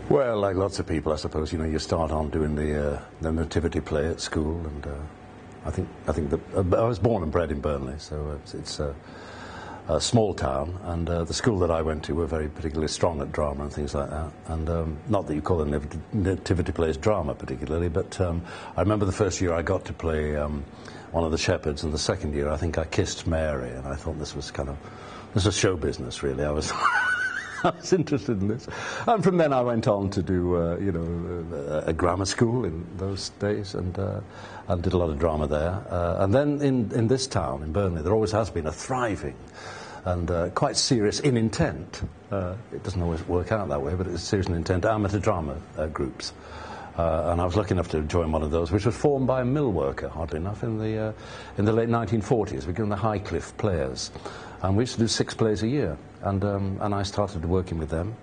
Well, like lots of people, I suppose, you start on doing the nativity play at school, and I think that I was born and bred in Burnley, so it's a small town, and the school that I went to were very particularly strong at drama and things like that. And not that you call the nativity plays drama particularly, but I remember the first year I got to play one of the shepherds, and the second year I think I kissed Mary, and I thought this was show business, really. I was I was interested in this, and from then I went on to do a grammar school in those days, and did a lot of drama there. And then in this town, in Burnley, there always has been a thriving and quite serious in intent. It doesn't always work out that way, but it's serious in intent amateur drama groups. And I was lucky enough to join one of those, which was formed by a mill worker, oddly enough, in the late 1940s. We called them the Highcliffe Players, and we used to do 6 plays a year. And I started working with them.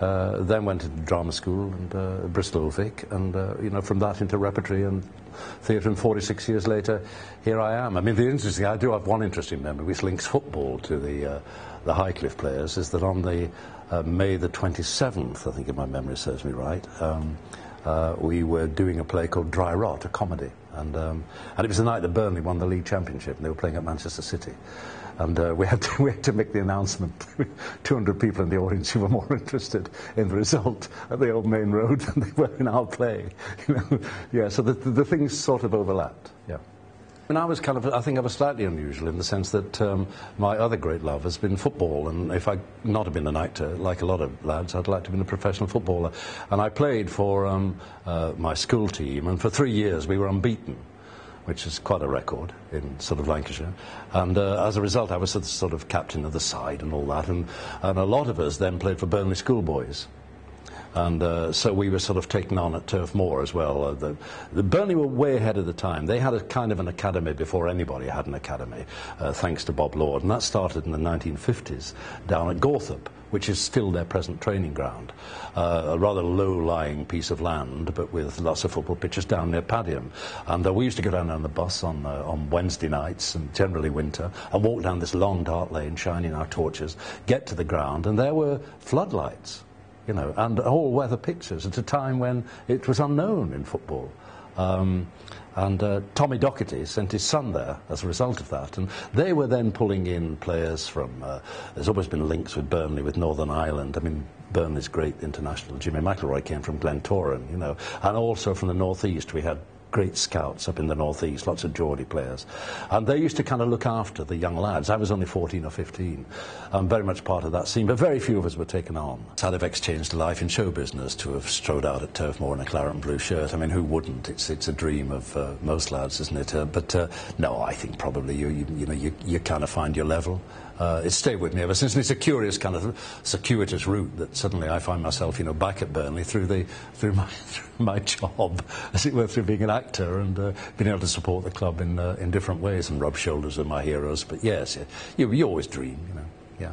Then went to drama school and Bristol Old Vic, and from that into repertory and theatre. And 46 years later, here I am. I mean, I do have one interesting memory which links football to the Highcliffe Players. Is that on the May the 27th, I think, if my memory serves me right, we were doing a play called Dry Rot, a comedy, and it was the night that Burnley won the league championship, and they were playing at Manchester City. And we had to make the announcement. 200 people in the audience who were more interested in the result at the old main road than they were in our play. Yeah. So the things sort of overlapped. Yeah. And I think I was slightly unusual in the sense that my other great love has been football, and if I'd not have been an actor, like a lot of lads, I'd like to have been a professional footballer. And I played for my school team, and for 3 years we were unbeaten, which is quite a record in sort of Lancashire. And as a result, I was sort of captain of the side and all that. And a lot of us then played for Burnley schoolboys. And so we were sort of taken on at Turf Moor as well. The Burnley were way ahead of the time. They had a kind of an academy before anybody had an academy, thanks to Bob Lord. And that started in the 1950s down at Gorthop, which is still their present training ground. A rather low-lying piece of land, but with lots of football pitches down near Padiham. And we used to go down on the bus on Wednesday nights, and generally winter, and walk down this long dark lane, shining our torches, get to the ground, and there were floodlights, and all-weather pictures at a time when it was unknown in football. Tommy Docherty sent his son there as a result of that, and they were then pulling in players from, there's always been links with Burnley, with Northern Ireland. I mean, Burnley's great international, Jimmy McIlroy, came from Glentoran, and also from the northeast we had great scouts up in the northeast, lots of Geordie players. And they used to kind of look after the young lads. I was only 14 or 15, very much part of that scene, but very few of us were taken on. Sad have exchanged a life in show business to have strode out at Turf Moor in a claret and blue shirt. I mean, who wouldn't? It's a dream of most lads, isn't it? But no, I think probably you kind of find your level. It's stayed with me ever since, and it's a curious kind of circuitous route that suddenly I find myself, back at Burnley through my job, as it were, through being an actor and being able to support the club in different ways and rub shoulders with my heroes. But yes, you always dream, yeah.